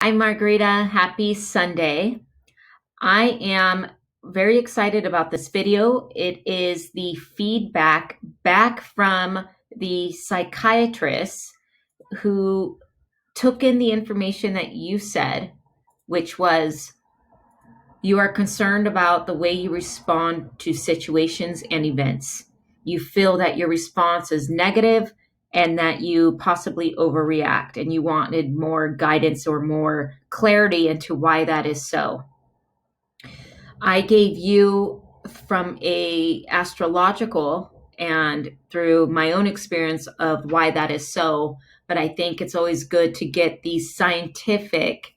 Hi, Margarita. Happy Sunday. I am very excited about this video. It is the feedback back from the psychiatrist who took in the information that you said, which was you are concerned about the way you respond to situations and events. You feel that your response is negative and that you possibly overreact, and you wanted more guidance or more clarity into why that is so. I gave you from a astrological and through my own experience of why that is so, but I think it's always good to get the scientific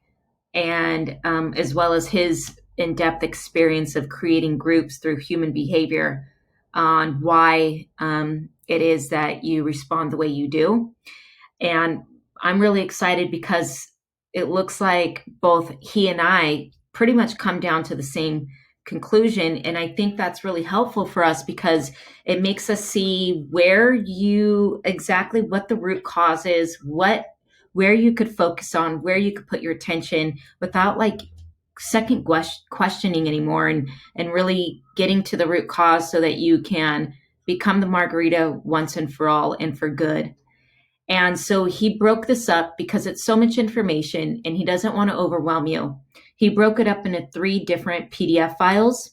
and as well as his in-depth experience of creating groups through human behavior on why it is that you respond the way you do. And I'm really excited because it looks like both he and I pretty much come down to the same conclusion. And I think that's really helpful for us because it makes us see where you exactly what the root cause is, where you could focus on, where you could put your attention without like second questioning anymore, and really getting to the root cause so that you can become the Margarita once and for all and for good. And so he broke this up because it's so much information and he doesn't want to overwhelm you. He broke it up into 3 different PDF files.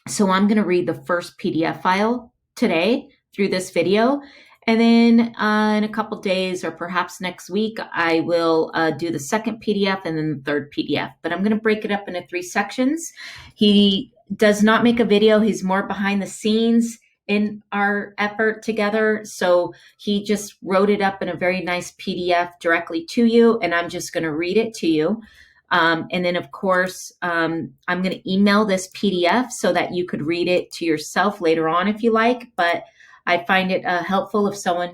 So I'm going to read the first PDF file today through this video. And then in a couple days or perhaps next week, I will do the second PDF and then the third PDF. But I'm going to break it up into 3 sections. He does not make a video. He's more behind the scenes in our effort together. So he just wrote it up in a very nice PDF directly to you, and I'm just going to read it to you. And then, of course, I'm going to email this PDF so that you could read it to yourself later on if you like. But I find it helpful if someone,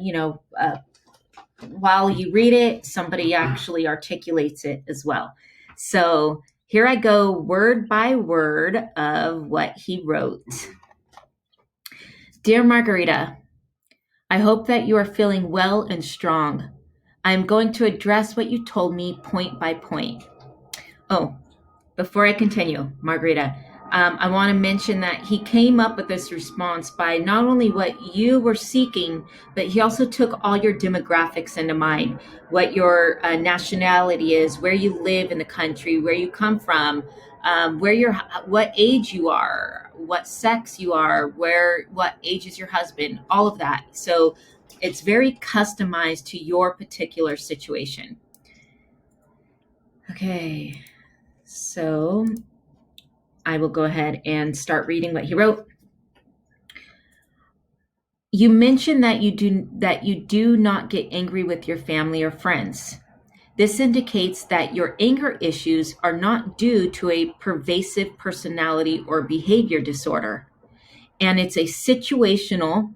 while you read it, somebody actually articulates it as well. So here I go, word by word of what he wrote. Dear Margarita, I hope that you are feeling well and strong. I am going to address what you told me point by point. Oh, before I continue, Margarita, I want to mention that he came up with this response by not only what you were seeking, but he also took all your demographics into mind, what your nationality is, where you live in the country, where you come from, what age you are, what sex you are, what age is your husband, all of that. So it's very customized to your particular situation. Okay, so I will go ahead and start reading what he wrote. You mentioned that you do not get angry with your family or friends. This indicates that your anger issues are not due to a pervasive personality or behavior disorder, and it's a situational,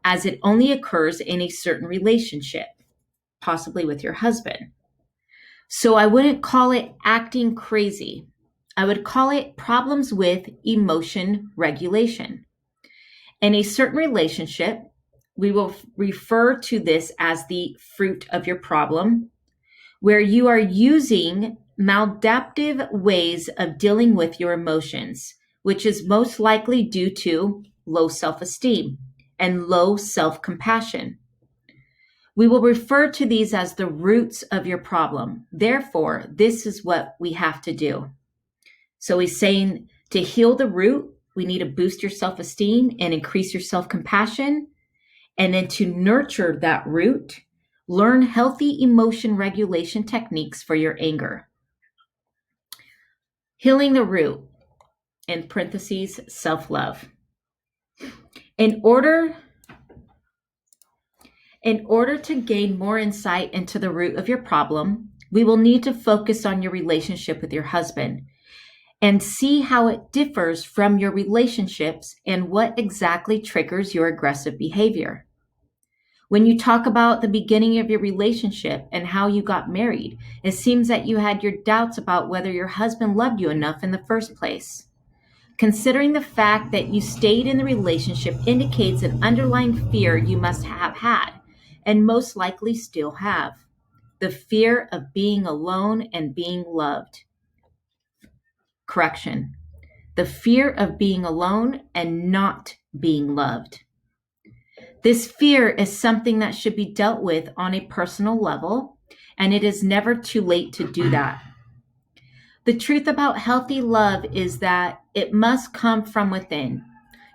as it only occurs in a certain relationship, possibly with your husband. So I wouldn't call it acting crazy. I would call it problems with emotion regulation. In a certain relationship, we will refer to this as the fruit of your problem, where you are using maladaptive ways of dealing with your emotions, which is most likely due to low self-esteem and low self-compassion. We will refer to these as the roots of your problem. Therefore, this is what we have to do. So he's saying to heal the root, we need to boost your self-esteem and increase your self-compassion. And then to nurture that root, learn healthy emotion regulation techniques for your anger. Healing the root, in parentheses, self-love. In order to gain more insight into the root of your problem, we will need to focus on your relationship with your husband and see how it differs from your relationships and what exactly triggers your aggressive behavior. When you talk about the beginning of your relationship and how you got married, it seems that you had your doubts about whether your husband loved you enough in the first place. Considering the fact that you stayed in the relationship indicates an underlying fear you must have had, and most likely still have. the fear of being alone and being loved. Correction. The fear of being alone and not being loved. This fear is something that should be dealt with on a personal level, and it is never too late to do that. The truth about healthy love is that it must come from within.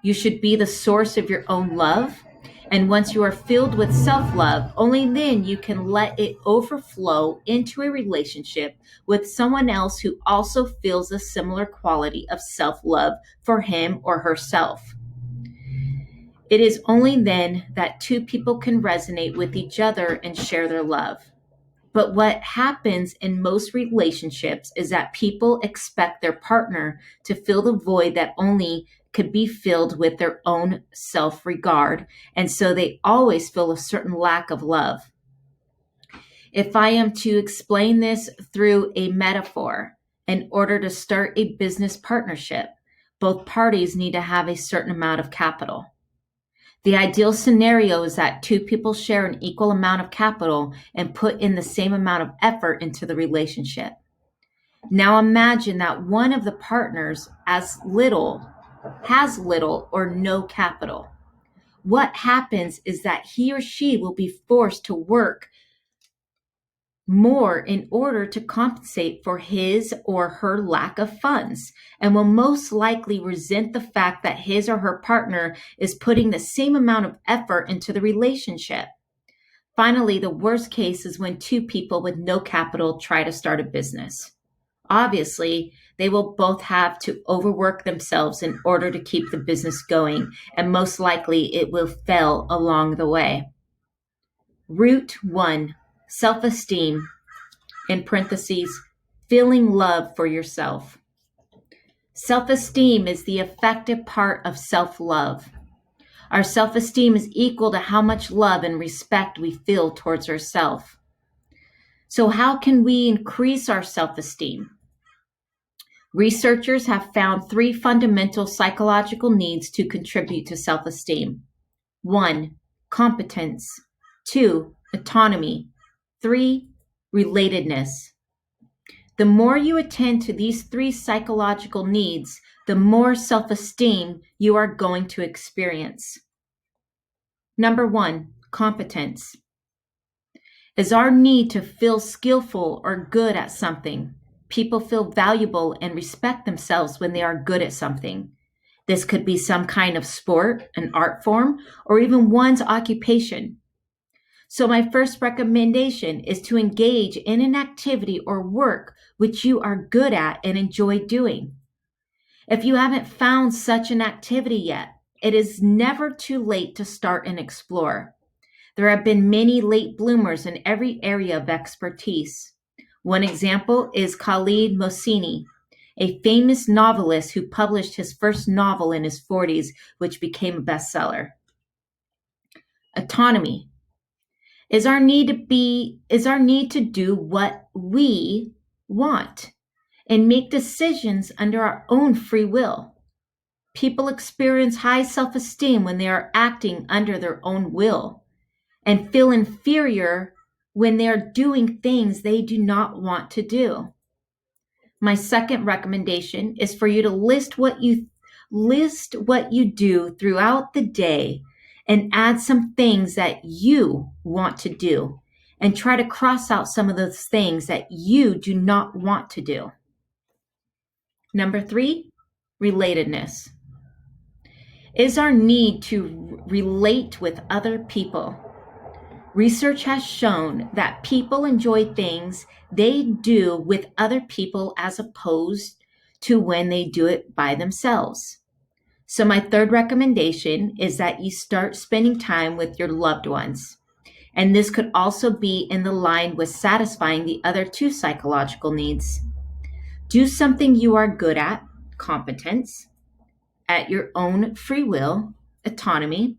You should be the source of your own love, and once you are filled with self-love, only then you can let it overflow into a relationship with someone else who also feels a similar quality of self-love for him or herself. It is only then that two people can resonate with each other and share their love. But what happens in most relationships is that people expect their partner to fill the void that only could be filled with their own self-regard, and so they always feel a certain lack of love. If I am to explain this through a metaphor, in order to start a business partnership, both parties need to have a certain amount of capital. The ideal scenario is that two people share an equal amount of capital and put in the same amount of effort into the relationship. Now imagine that one of the partners has little or no capital. What happens is that he or she will be forced to work more in order to compensate for his or her lack of funds, and will most likely resent the fact that his or her partner is putting the same amount of effort into the relationship. Finally, the worst case is when two people with no capital try to start a business. Obviously, they will both have to overwork themselves in order to keep the business going, and most likely it will fail along the way. Root 1, self-esteem, in parentheses, feeling love for yourself. Self-esteem is the effective part of self-love. Our self-esteem is equal to how much love and respect we feel towards ourselves. So how can we increase our self-esteem? Researchers have found 3 fundamental psychological needs to contribute to self-esteem. 1, competence. 2, autonomy. 3, relatedness. The more you attend to these 3 psychological needs, the more self-esteem you are going to experience. Number 1, competence is our need to feel skillful or good at something. People feel valuable and respect themselves when they are good at something. This could be some kind of sport, an art form, or even one's occupation. So my first recommendation is to engage in an activity or work which you are good at and enjoy doing. If you haven't found such an activity yet, it is never too late to start and explore. There have been many late bloomers in every area of expertise. One example is Khalid Mohseni, a famous novelist who published his first novel in his 40s, which became a bestseller. Autonomy is our need to do what we want and make decisions under our own free will. People experience high self-esteem when they are acting under their own will, and feel inferior when they are doing things they do not want to do. My second recommendation is for you to list what you do throughout the day and add some things that you want to do, and try to cross out some of those things that you do not want to do. Number 3, relatedness is our need to relate with other people. Research has shown that people enjoy things they do with other people as opposed to when they do it by themselves. So my third recommendation is that you start spending time with your loved ones. And this could also be in the line with satisfying the other 2 psychological needs. Do something you are good at, competence, at your own free will, autonomy,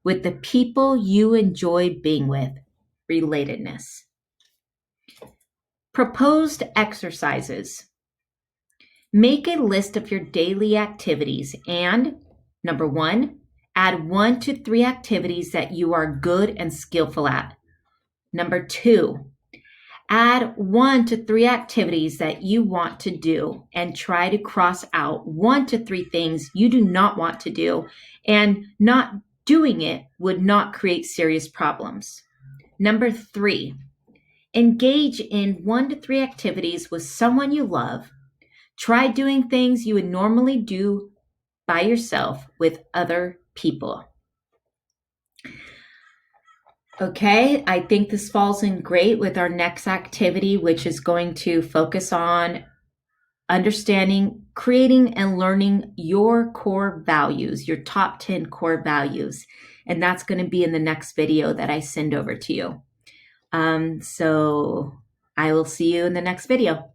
with the people you enjoy being with, relatedness. Proposed exercises. Make a list of your daily activities and, number 1, add 1 to 3 activities that you are good and skillful at. Number 2, Add 1 to 3 activities that you want to do and try to cross out 1 to 3 things you do not want to do, and not doing it would not create serious problems. Number 3, engage in 1 to 3 activities with someone you love. Try doing things you would normally do by yourself with other people. Okay, I think this falls in great with our next activity, which is going to focus on understanding, creating, and learning your core values, your top 10 core values. And that's going to be in the next video that I send over to you. So I will see you in the next video.